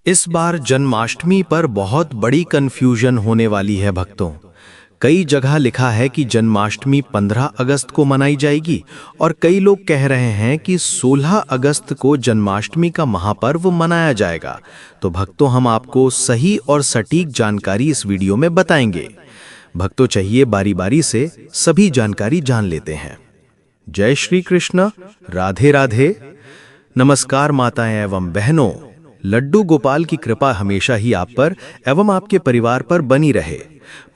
इस बार जन्माष्टमी पर बहुत बड़ी कन्फ्यूजन होने वाली है भक्तों। कई जगह लिखा है कि जन्माष्टमी 15 अगस्त को मनाई जाएगी और कई लोग कह रहे हैं कि 16 अगस्त को जन्माष्टमी का महापर्व मनाया जाएगा। तो भक्तों, हम आपको सही और सटीक जानकारी इस वीडियो में बताएंगे। भक्तों, चाहिए बारी बारी से सभी जानकारी जान लेते हैं। जय श्री कृष्ण, राधे राधे। नमस्कार माताएं एवं बहनों, लड्डू गोपाल की कृपा हमेशा ही आप पर एवं आपके परिवार पर बनी रहे।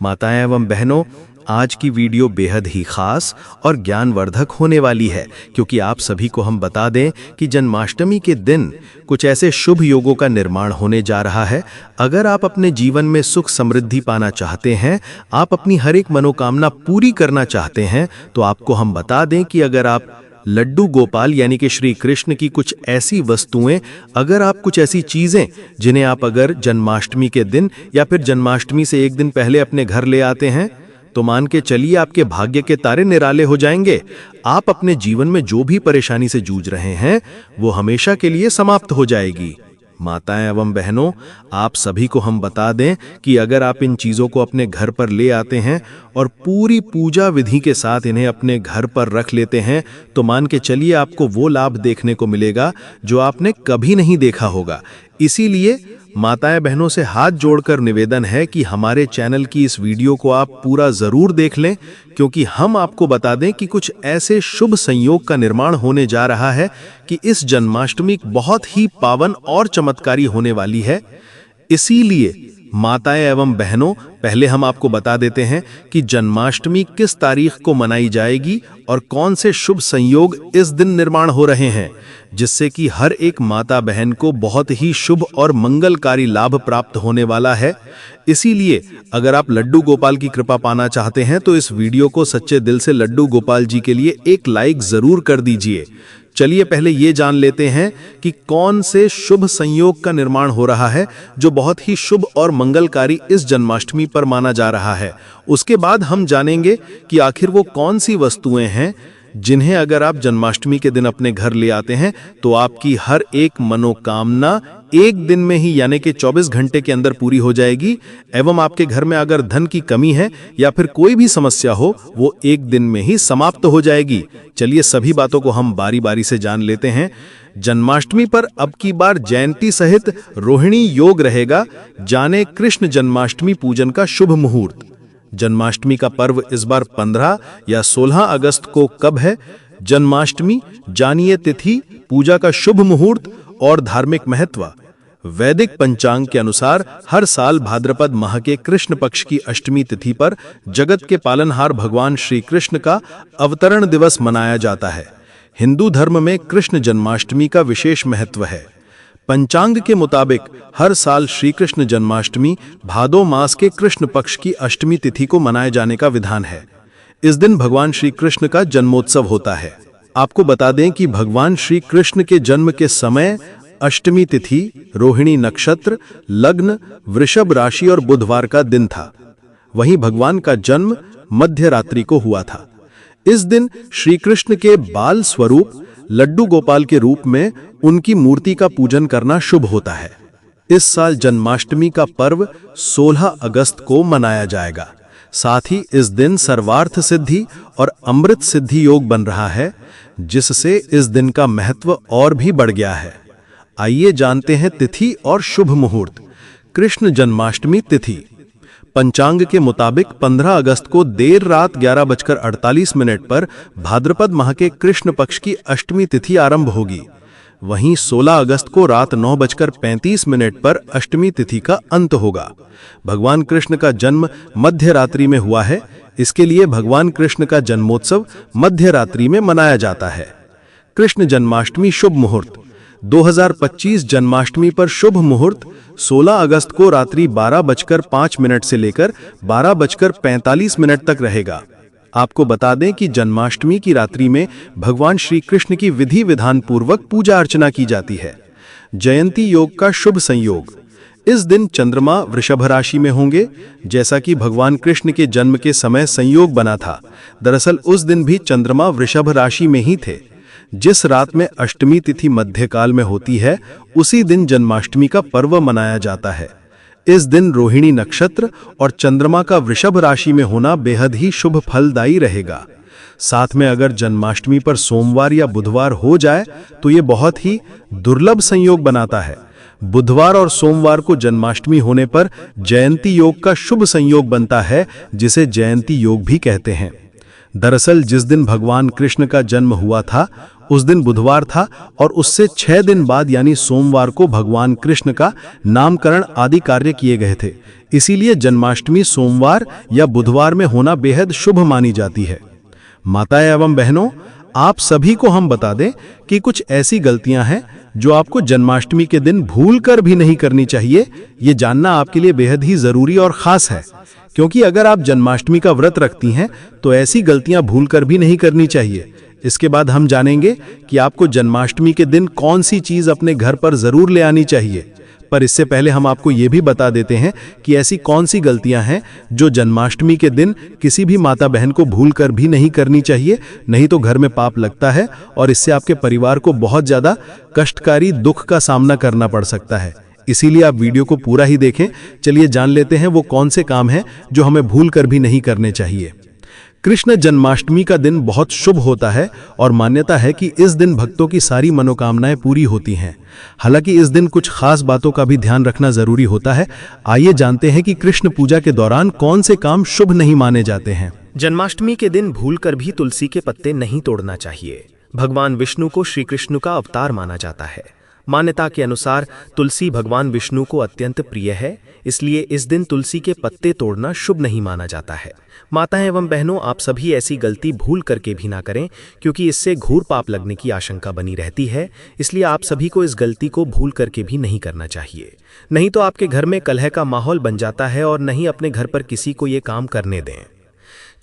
माताएं एवं बहनों, आज की वीडियो बेहद ही खास और ज्ञानवर्धक होने वाली है, क्योंकि आप सभी को हम बता दें कि जन्माष्टमी के दिन कुछ ऐसे शुभ योगों का निर्माण होने जा रहा है। अगर आप अपने जीवन में सुख समृद्धि पाना चाहते हैं, आप अपनी हर एक मनोकामना पूरी करना चाहते हैं, तो आपको हम बता दें कि अगर आप लड्डू गोपाल यानी कि श्री कृष्ण की कुछ ऐसी वस्तुएं, अगर आप कुछ ऐसी चीजें जिन्हें आप अगर जन्माष्टमी के दिन या फिर जन्माष्टमी से एक दिन पहले अपने घर ले आते हैं, तो मान के चलिए आपके भाग्य के तारे निराले हो जाएंगे। आप अपने जीवन में जो भी परेशानी से जूझ रहे हैं वो हमेशा के लिए समाप्त हो जाएगी। माताएं एवं बहनों, आप सभी को हम बता दें कि अगर आप इन चीज़ों को अपने घर पर ले आते हैं और पूरी पूजा विधि के साथ इन्हें अपने घर पर रख लेते हैं, तो मान के चलिए आपको वो लाभ देखने को मिलेगा जो आपने कभी नहीं देखा होगा। इसीलिए माताएं बहनों से हाथ जोड़कर निवेदन है कि हमारे चैनल की इस वीडियो को आप पूरा जरूर देख लें, क्योंकि हम आपको बता दें कि कुछ ऐसे शुभ संयोग का निर्माण होने जा रहा है कि इस जन्माष्टमी बहुत ही पावन और चमत्कारी होने वाली है। इसीलिए माताएं एवं बहनों, पहले हम आपको बता देते हैं कि जन्माष्टमी किस तारीख को मनाई जाएगी और कौन से शुभ संयोग इस दिन निर्माण हो रहे हैं, जिससे कि हर एक माता बहन को बहुत ही शुभ और मंगलकारी लाभ प्राप्त होने वाला है। इसीलिए अगर आप लड्डू गोपाल की कृपा पाना चाहते हैं तो इस वीडियो को सच्चे दिल से लड्डू गोपाल जी के लिए एक लाइक जरूर कर दीजिए। चलिए पहले ये जान लेते हैं कि कौन से शुभ संयोग का निर्माण हो रहा है जो बहुत ही शुभ और मंगलकारी इस जन्माष्टमी पर माना जा रहा है। उसके बाद हम जानेंगे कि आखिर वो कौन सी वस्तुएं हैं जिन्हें अगर आप जन्माष्टमी के दिन अपने घर ले आते हैं तो आपकी हर एक मनोकामना एक दिन में ही यानी कि 24 घंटे के अंदर पूरी हो जाएगी, एवं आपके घर में अगर धन की कमी है या फिर कोई भी समस्या हो वो एक दिन में ही समाप्त हो जाएगी। चलिए सभी बातों को हम बारी बारी से जान लेते हैं। जन्माष्टमी पर अब की बार जयंती सहित रोहिणी योग रहेगा। जाने कृष्ण जन्माष्टमी पूजन का शुभ मुहूर्त। जन्माष्टमी का पर्व इस बार 15 या 16 अगस्त को कब है? जन्माष्टमी जानिए तिथि, पूजा का शुभ मुहूर्त और धार्मिक महत्व। वैदिक पंचांग के अनुसार हर साल भाद्रपद माह के कृष्ण पक्ष की अष्टमी तिथि पर जगत के पालनहार भगवान श्री कृष्ण का अवतरण दिवस मनाया जाता है। हिंदू धर्म में कृष्ण जन्माष्टमी का विशेष महत्व है। पंचांग के मुताबिक हर साल श्री कृष्ण जन्माष्टमी भादो मास के कृष्ण पक्ष की अष्टमी तिथि को मनाए जाने का विधान है। इस दिन भगवान श्री कृष्ण का जन्मोत्सव होता है। आपको बता दें कि भगवान श्री कृष्ण के जन्म के समय अष्टमी तिथि, रोहिणी नक्षत्र, लग्न वृषभ राशि और बुधवार का दिन था। वहीं भगवान का जन्म मध्य रात्रि को हुआ था। इस दिन श्री कृष्ण के बाल स्वरूप लड्डू गोपाल के रूप में उनकी मूर्ति का पूजन करना शुभ होता है। इस साल जन्माष्टमी का पर्व 16 अगस्त को मनाया जाएगा। साथ ही इस दिन सर्वार्थ सिद्धि और अमृत सिद्धि योग बन रहा है, जिससे इस दिन का महत्व और भी बढ़ गया है। आइए जानते हैं तिथि और शुभ मुहूर्त। कृष्ण जन्माष्टमी तिथि पंचांग के मुताबिक 15 अगस्त को देर रात 11:48 पर भाद्रपद माह के कृष्ण पक्ष की अष्टमी तिथि आरंभ होगी। वहीं 16 अगस्त को रात 9:35 पर अष्टमी तिथि का अंत होगा। भगवान कृष्ण का जन्म मध्य रात्रि में हुआ है, इसके लिए भगवान कृष्ण का जन्मोत्सव मध्य रात्रि में मनाया जाता है। कृष्ण जन्माष्टमी शुभ मुहूर्त 2025 जन्माष्टमी पर शुभ मुहूर्त 16 अगस्त को रात्रि 12:05 से लेकर 12:45 तक रहेगा। आपको बता दें कि जन्माष्टमी की रात्रि में भगवान श्री कृष्ण की विधि विधान पूर्वक पूजा अर्चना की जाती है। जयंती योग का शुभ संयोग। इस दिन चंद्रमा वृषभ राशि में होंगे, जैसा कि भगवान कृष्ण के जन्म के समय संयोग बना था। दरअसल उस दिन भी चंद्रमा वृषभ राशि में ही थे। जिस रात में अष्टमी तिथि मध्यकाल में होती है, उसी दिन जन्माष्टमी का पर्व मनाया जाता है। इस दिन रोहिणी नक्षत्र और चंद्रमा का वृषभ राशि में होना बेहद ही शुभ फलदायी रहेगा। साथ में अगर जन्माष्टमी पर सोमवार या बुधवार हो जाए तो ये बहुत ही दुर्लभ संयोग बनाता है। बुधवार और सोमवार को जन्माष्टमी होने पर जयंती योग का शुभ संयोग बनता है, जिसे जयंती योग भी कहते हैं। दरअसल जिस दिन भगवान कृष्ण का जन्म हुआ था उस दिन बुधवार था और उससे 6 दिन बाद यानी सोमवार को भगवान कृष्ण का नामकरण आदि कार्य किए गए थे। इसीलिए जन्माष्टमी सोमवार या बुधवार में होना बेहद शुभ मानी जाती है। माताएं एवं बहनों, आप सभी को हम बता दें कि कुछ ऐसी गलतियां हैं जो आपको जन्माष्टमी के दिन भूल कर भी नहीं करनी चाहिए। ये जानना आपके लिए बेहद ही जरूरी और खास है, क्योंकि अगर आप जन्माष्टमी का व्रत रखती हैं तो ऐसी गलतियां भूल कर भी नहीं करनी चाहिए। इसके बाद हम जानेंगे कि आपको जन्माष्टमी के दिन कौन सी चीज अपने घर पर जरूर ले आनी चाहिए। पर इससे पहले हम आपको ये भी बता देते हैं कि ऐसी कौन सी गलतियां हैं जो जन्माष्टमी के दिन किसी भी माता बहन को भूल कर भी नहीं करनी चाहिए, नहीं तो घर में पाप लगता है और इससे आपके परिवार को बहुत ज्यादा कष्टकारी दुख का सामना करना पड़ सकता है। इसीलिए आप वीडियो को पूरा ही देखें। चलिए जान लेते हैं वो कौन से काम हैं जो हमें भूल कर भी नहीं करने चाहिए। कृष्ण जन्माष्टमी का दिन बहुत शुभ होता है और मान्यता है कि इस दिन भक्तों की सारी मनोकामनाएं पूरी होती हैं। हालांकि इस दिन कुछ खास बातों का भी ध्यान रखना जरूरी होता है। आइए जानते हैं कि कृष्ण पूजा के दौरान कौन से काम शुभ नहीं माने जाते हैं। जन्माष्टमी के दिन भूलकर भी तुलसी के पत्ते नहीं तोड़ना चाहिए। भगवान विष्णु को श्री कृष्ण का अवतार माना जाता है। मान्यता के अनुसार तुलसी भगवान विष्णु को अत्यंत प्रिय है, इसलिए इस दिन तुलसी के पत्ते तोड़ना शुभ नहीं माना जाता है। माताएं एवं बहनों, आप सभी ऐसी गलती भूल करके भी ना करें, क्योंकि इससे घूर पाप लगने की आशंका बनी रहती है। इसलिए आप सभी को इस गलती को भूल करके भी नहीं करना चाहिए, नहीं तो आपके घर में कलह का माहौल बन जाता है और नहीं अपने घर पर किसी को ये काम करने दें।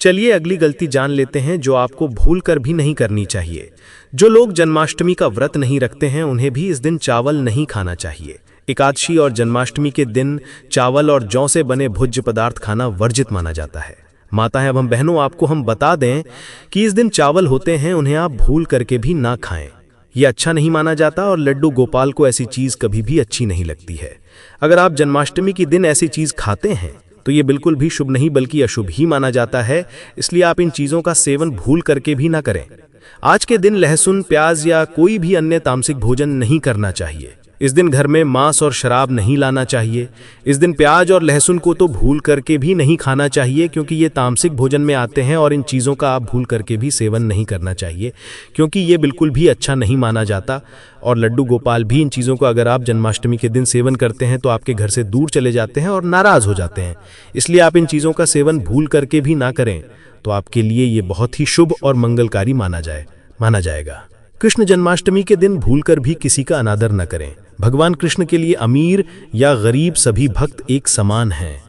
चलिए अगली गलती जान लेते हैं जो आपको भूल कर भी नहीं करनी चाहिए। जो लोग जन्माष्टमी का व्रत नहीं रखते हैं उन्हें भी इस दिन चावल नहीं खाना चाहिए। एकादशी और जन्माष्टमी के दिन चावल और जौ से बने भोज्य पदार्थ खाना वर्जित माना जाता है। माताएं एवं बहनों, आपको हम बता दें कि इस दिन चावल होते हैं, उन्हें आप भूल करके भी ना खाएं। यह अच्छा नहीं माना जाता और लड्डू गोपाल को ऐसी चीज कभी भी अच्छी नहीं लगती है। अगर आप जन्माष्टमी के दिन ऐसी चीज खाते हैं तो ये बिल्कुल भी शुभ नहीं बल्कि अशुभ ही माना जाता है। इसलिए आप इन चीजों का सेवन भूल करके भी ना करें। आज के दिन लहसुन, प्याज या कोई भी अन्य तामसिक भोजन नहीं करना चाहिए। इस दिन घर में मांस और शराब नहीं लाना चाहिए। इस दिन प्याज और लहसुन को तो भूल करके भी नहीं खाना चाहिए, क्योंकि ये तामसिक भोजन में आते हैं और इन चीज़ों का आप भूल करके भी सेवन नहीं करना चाहिए, क्योंकि ये बिल्कुल भी अच्छा नहीं माना जाता। और लड्डू गोपाल भी इन चीज़ों का अगर आप जन्माष्टमी के दिन सेवन करते हैं तो आपके घर से दूर चले जाते हैं और नाराज़ हो जाते हैं। इसलिए आप इन चीज़ों का सेवन भूल करके भी ना करें, तो आपके लिए ये बहुत ही शुभ और मंगलकारी माना जाएगा। कृष्ण जन्माष्टमी के दिन भूलकर भी किसी का अनादर न करें। भगवान कृष्ण के लिए अमीर या गरीब सभी भक्त एक समान हैं।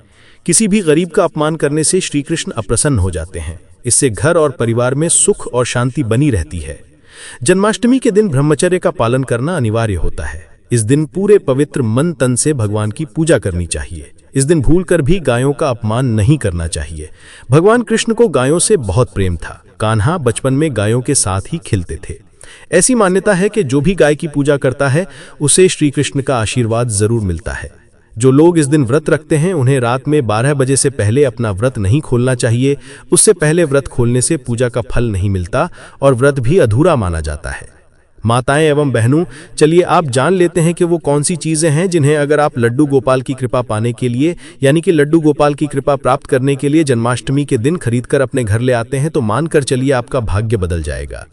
किसी भी गरीब का अपमान करने से श्री कृष्ण अप्रसन्न हो जाते हैं। इससे घर और परिवार में सुख और शांति बनी रहती है। जन्माष्टमी के दिन ब्रह्मचर्य का पालन करना अनिवार्य होता है। इस दिन पूरे पवित्र मन तन से भगवान की पूजा करनी चाहिए। इस दिन भूलकर भी गायों का अपमान नहीं करना चाहिए। भगवान कृष्ण को गायों से बहुत प्रेम था। कान्हा बचपन में गायों के साथ ही खेलते थे। ऐसी मान्यता है कि जो भी गाय की पूजा करता है उसे श्री कृष्ण का आशीर्वाद जरूर मिलता है। जो लोग इस दिन व्रत रखते हैं उन्हें रात में 12 बजे से पहले अपना व्रत नहीं खोलना चाहिए। उससे पहले व्रत खोलने से पूजा का फल नहीं मिलता और व्रत भी अधूरा माना जाता है। माताएं एवं बहनों, चलिए आप जान लेते हैं कि वो कौन सी चीज़ें हैं जिन्हें अगर आप लड्डू गोपाल की कृपा पाने के लिए यानी कि लड्डू गोपाल की कृपा प्राप्त करने के लिए जन्माष्टमी के दिन खरीदकर अपने घर ले आते हैं तो मानकर चलिए आपका भाग्य बदल जाएगा।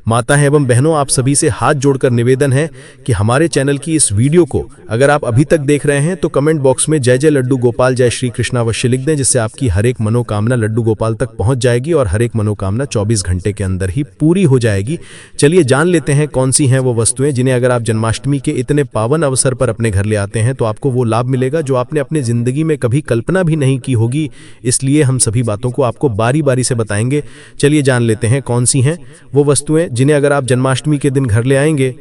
माता एवं बहनों, आप सभी से हाथ जोड़कर निवेदन है कि हमारे चैनल की इस वीडियो को अगर आप अभी तक देख रहे हैं तो कमेंट बॉक्स में जय जय लड्डू गोपाल, जय श्री कृष्ण अवश्य लिख दें, जिससे आपकी हर एक मनोकामना लड्डू गोपाल तक पहुंच जाएगी और हर एक मनोकामना 24 घंटे के अंदर ही पूरी हो जाएगी। चलिए जान लेते हैं कौन सी हैं वो वस्तुएं जिन्हें अगर आप जन्माष्टमी के इतने पावन अवसर पर अपने घर ले आते हैं तो आपको वो लाभ मिलेगा जो आपने अपनी जिंदगी में कभी कल्पना भी नहीं की होगी। इसलिए हम सभी बातों को आपको बारी बारी से बताएंगे। चलिए जान लेते हैं कौन सी हैं वो वस्तुएं जिन्हें अगर आप जन्माष्टमी के दिन घर ले आएंगे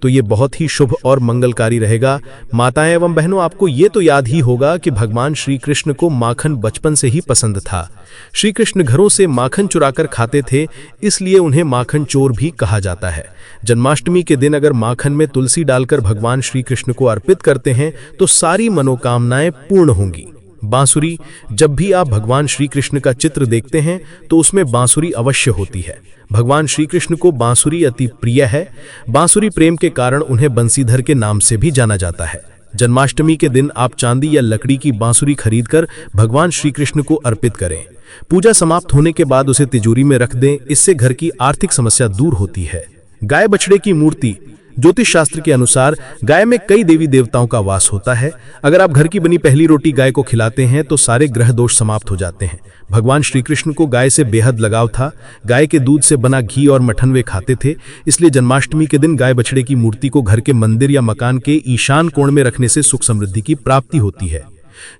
तो ये बहुत ही शुभ और मंगलकारी रहेगा। माताएं एवं बहनों, आपको ये तो याद ही होगा कि भगवान श्री कृष्ण को माखन बचपन से ही पसंद था। श्री कृष्ण घरों से माखन चुराकर खाते थे, इसलिए उन्हें माखन चोर भी कहा जाता है। जन्माष्टमी के दिन अगर माखन में तुलसी डालकर भगवान श्री कृष्ण को अर्पित करते हैं तो सारी मनोकामनाएं पूर्ण होंगी। बांसुरी, जब भी आप भगवान श्री कृष्ण का चित्र देखते हैं तो उसमें बांसुरी अवश्य होती है। भगवान श्री कृष्ण को बांसुरी अति प्रिय है। बांसुरी प्रेम के कारण उन्हें बंसीधर के नाम से भी जाना जाता है। जन्माष्टमी के दिन आप चांदी या लकड़ी की बांसुरी खरीदकर भगवान श्री कृष्ण को अर्पित करें। पूजा समाप्त होने के बाद उसे तिजोरी में रख दें, इससे घर की आर्थिक समस्या दूर होती है। गाय बछड़े की मूर्ति, ज्योतिष शास्त्र के अनुसार गाय में कई देवी देवताओं का वास होता है। अगर आप घर की बनी पहली रोटी गाय को खिलाते हैं तो सारे ग्रह दोष समाप्त हो जाते हैं। भगवान श्री कृष्ण को गाय से बेहद लगाव था। गाय के दूध से बना घी और मट्ठन वे खाते थे, इसलिए जन्माष्टमी के दिन गाय बछड़े की मूर्ति को घर के मंदिर या मकान के ईशान कोण में रखने से सुख समृद्धि की प्राप्ति होती है।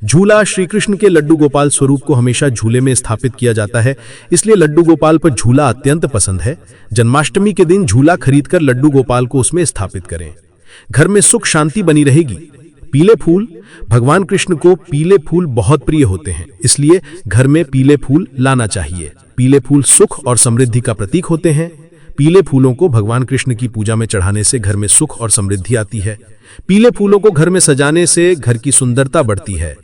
झूला, श्री कृष्ण के लड्डू गोपाल स्वरूप को हमेशा झूले में स्थापित किया जाता है, इसलिए लड्डू गोपाल पर झूला अत्यंत पसंद है। जन्माष्टमी के दिन झूला खरीदकर लड्डू गोपाल को उसमें स्थापित करें। घर में सुख शांति बनी रहेगी। पीले फूल, भगवान कृष्ण को पीले फूल बहुत प्रिय होते हैं, इसलिए घर में पीले फूल लाना चाहिए। पीले फूल सुख और समृद्धि का प्रतीक होते हैं। पीले फूलों को भगवान कृष्ण की पूजा में चढ़ाने से घर में सुख और समृद्धि आती है। पीले फूलों को घर में सजाने से घर की सुंदरता बढ़ती है।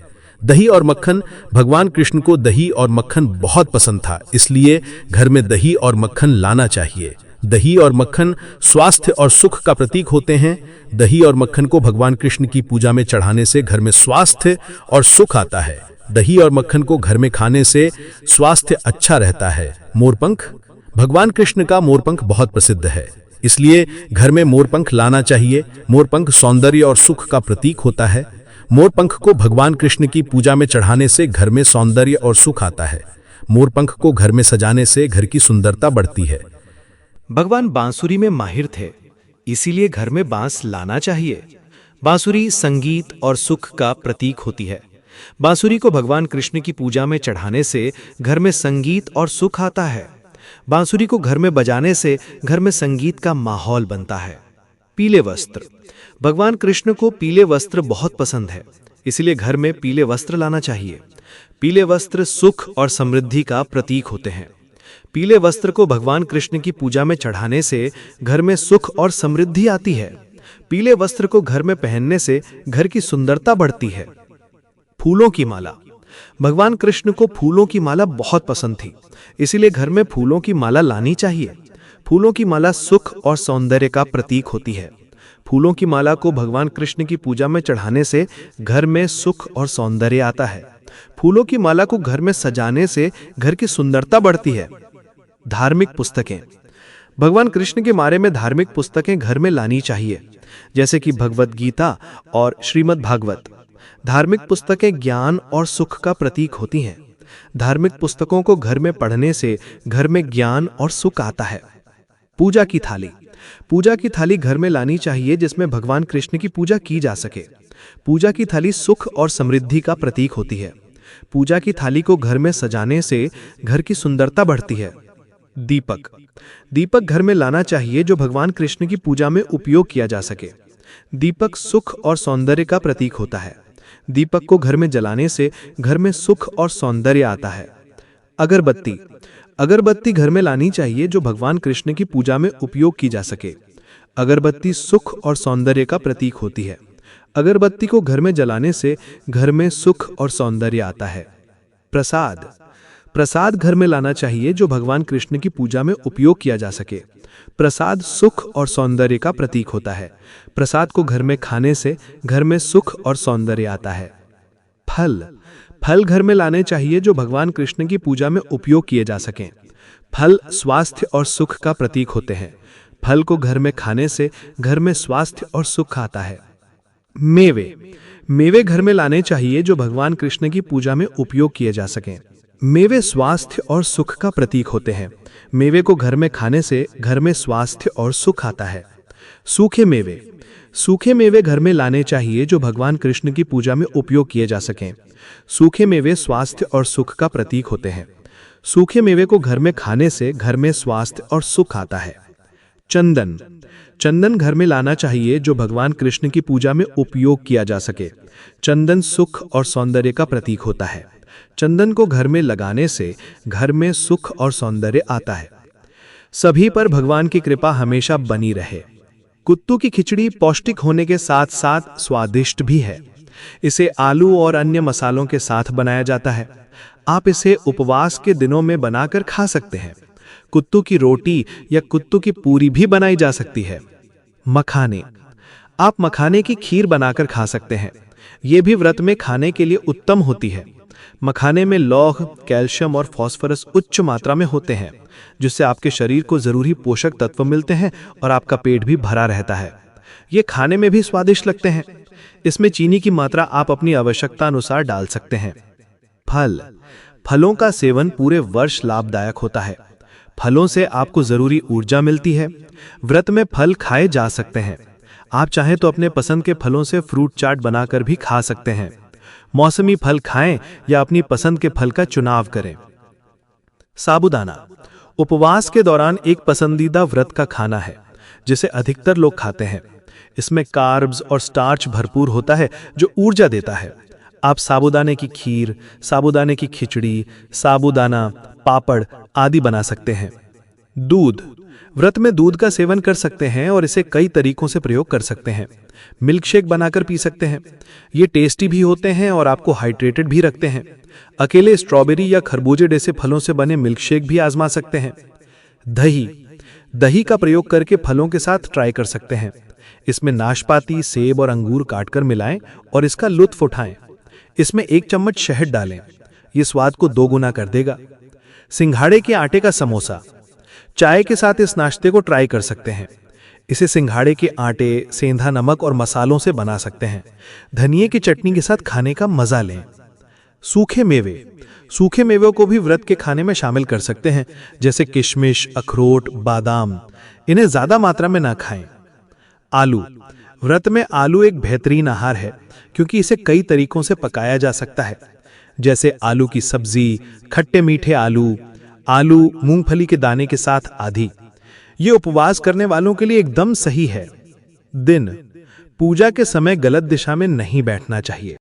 दही और मक्खन, भगवान कृष्ण को दही और मक्खन बहुत पसंद था, इसलिए घर में दही और मक्खन लाना चाहिए। दही और मक्खन स्वास्थ्य और सुख का प्रतीक होते हैं। दही और मक्खन को भगवान कृष्ण की पूजा में चढ़ाने से घर में स्वास्थ्य और सुख आता है। दही और मक्खन को घर में खाने से स्वास्थ्य अच्छा रहता है। मोरपंख, भगवान कृष्ण का मोरपंख बहुत प्रसिद्ध है, इसलिए घर में मोरपंख लाना चाहिए। मोरपंख सौंदर्य और सुख का प्रतीक होता है। मोरपंख को भगवान कृष्ण की पूजा में चढ़ाने से घर में सौंदर्य और सुख आता है। मोरपंख को घर में सजाने से घर की सुंदरता बढ़ती है। भगवान बांसुरी में माहिर थे, इसीलिए घर में बांस लाना चाहिए। बांसुरी संगीत और सुख का प्रतीक होती है। बांसुरी को भगवान कृष्ण की पूजा में चढ़ाने से घर में संगीत और सुख आता है। बांसुरी को घर में बजाने से घर में संगीत का माहौल बनता है। पीले वस्त्र, भगवान कृष्ण को पीले वस्त्र बहुत पसंद है, इसलिए घर में पीले वस्त्र लाना चाहिए। पीले वस्त्र सुख और समृद्धि का प्रतीक होते हैं। पीले वस्त्र को भगवान कृष्ण की पूजा में चढ़ाने से घर में सुख और समृद्धि आती है। पीले वस्त्र को घर में पहनने से घर की सुंदरता बढ़ती है। फूलों की माला, भगवान कृष्ण को फूलों की माला बहुत पसंद थी, इसीलिए घर में फूलों की माला लानी चाहिए। फूलों की माला सुख और सौंदर्य का प्रतीक होती है। फूलों की माला को भगवान कृष्ण की पूजा में चढ़ाने से घर में सुख और सौंदर्य आता है। फूलों की माला को घर में सजाने से घर की सुंदरता बढ़ती है। धार्मिक पुस्तकें, भगवान कृष्ण के बारे में धार्मिक पुस्तकें घर में लानी चाहिए, जैसे कि भगवद गीता और श्रीमद् भागवत। धार्मिक पुस्तकें ज्ञान और सुख का प्रतीक होती हैं। धार्मिक पुस्तकों को घर में पढ़ने से घर में ज्ञान और सुख आता है। पूजा की थाली, पूजा की थाली घर में लानी चाहिए जिसमें भगवान कृष्ण की पूजा की जा सके। पूजा की थाली सुख और समृद्धि का प्रतीक होती है। पूजा की थाली को घर में सजाने से घर की सुंदरता बढ़ती है। दीपक, दीपक घर में लाना चाहिए जो भगवान कृष्ण की पूजा में उपयोग किया जा सके। दीपक सुख और सौंदर्य का प्रतीक होता है। दीपक को घर में जलाने से घर में सुख और सौंदर्य आता है। अगरबत्ती, अगरबत्ती घर में लानी चाहिए जो भगवान कृष्ण की पूजा में उपयोग की जा सके। अगरबत्ती सुख और सौंदर्य का प्रतीक होती है। अगरबत्ती को घर में जलाने से घर में सुख और सौंदर्य आता है। प्रसाद, प्रसाद घर में लाना चाहिए जो भगवान कृष्ण की पूजा में उपयोग किया जा सके। प्रसाद सुख और सौंदर्य का प्रतीक होता है। प्रसाद को घर में खाने से घर में सुख और सौंदर्य आता है। फल, फल घर में लाने चाहिए जो भगवान कृष्ण की पूजा में उपयोग किए जा सकें। फल स्वास्थ्य और सुख का प्रतीक होते हैं। फल को घर में खाने से घर में स्वास्थ्य और सुख आता है। मेवे, मेवे घर में लाने चाहिए जो भगवान कृष्ण की पूजा में उपयोग किए जा सकें। मेवे स्वास्थ्य और सुख का प्रतीक होते हैं। मेवे को घर में खाने से घर में स्वास्थ्य और सुख आता है। सूखे मेवे, सूखे मेवे घर में लाने चाहिए जो भगवान कृष्ण की पूजा में उपयोग किए जा सकें। सूखे मेवे स्वास्थ्य और सुख का प्रतीक होते हैं। सूखे मेवे को घर में खाने से घर में स्वास्थ्य और सुख आता है। चंदन, चंदन घर में लाना चाहिए जो भगवान कृष्ण की पूजा में उपयोग किया जा सके। चंदन सुख और सौंदर्य का प्रतीक होता है। चंदन को घर में लगाने से घर में सुख और सौंदर्य आता है। सभी पर भगवान की कृपा हमेशा बनी रहे। कुत्तू की खिचड़ी पौष्टिक होने के साथ साथ स्वादिष्ट भी है। इसे आलू और अन्य मसालों के साथ बनाया जाता है। आप इसे उपवास के दिनों में बनाकर खा सकते हैं। कुत्तू की रोटी या कुत्तू की पूरी भी बनाई जा सकती है। मखाने, आप मखाने की खीर बनाकर खा सकते हैं। ये भी व्रत में खाने के लिए उत्तम होती है। मखाने में लौह, कैल्शियम और फास्फोरस उच्च मात्रा में होते हैं, जिससे आपके शरीर को जरूरी पोषक तत्व मिलते हैं और आपका पेट भी भरा रहता है। ये खाने में भी स्वादिष्ट लगते हैं। इसमें चीनी की मात्रा आप अपनी आवश्यकता अनुसार डाल सकते हैं। फल, फलों का सेवन पूरे वर्ष लाभदायक होता है। फलों से आपको जरूरी ऊर्जा मिलती है। व्रत में फल खाए जा सकते हैं। आप चाहें तो अपने पसंद के फलों से फ्रूट चाट बनाकर भी खा सकते हैं। मौसमी फल खाएं या अपनी पसंद के फल का चुनाव करें। साबूदाना, उपवास के दौरान एक पसंदीदा व्रत का खाना है जिसे अधिकतर लोग खाते हैं। इसमें कार्ब्स और स्टार्च भरपूर होता है जो ऊर्जा देता है। आप साबूदाने की खीर, साबूदाने की खिचड़ी, साबूदाना, पापड़ आदि बना सकते हैं। दूध, व्रत में दूध का सेवन कर सकते हैं और इसे कई तरीकों से प्रयोग कर सकते हैं। मिल्क शेक बनाकर पी सकते हैं। ये टेस्टी भी होते हैं और आपको हाइड्रेटेड भी रखते हैं। अकेले स्ट्रॉबेरी या खरबूजे जैसे फलों से बने मिल्क शेक भी आजमा सकते हैं। दही, दही का प्रयोग करके फलों के साथ ट्राई कर सकते हैं। इसमें नाशपाती, सेब और अंगूर काटकर मिलाएं और इसका लुत्फ उठाएं। इसमें 1 चम्मच शहद डालें। ये स्वाद को 2 गुना कर देगा। सिंघाड़े के आटे का समोसा, चाय के साथ इस नाश्ते को ट्राई कर सकते हैं। इसे सिंघाड़े के आटे, सेंधा नमक और मसालों से बना सकते हैं। धनिये की चटनी के साथ खाने का मजा लें। सूखे मेवे, सूखे मेवों को भी व्रत के खाने में शामिल कर सकते हैं, जैसे किशमिश, अखरोट, बादाम। इन्हें ज्यादा मात्रा में ना खाएं। आलू, व्रत में आलू एक बेहतरीन आहार है क्योंकि इसे कई तरीकों से पकाया जा सकता है, जैसे आलू की सब्जी, खट्टे मीठे आलू, आलू मूंगफली के दाने के साथ आदि। ये उपवास करने वालों के लिए एकदम सही है। दिन, पूजा के समय गलत दिशा में नहीं बैठना चाहिए।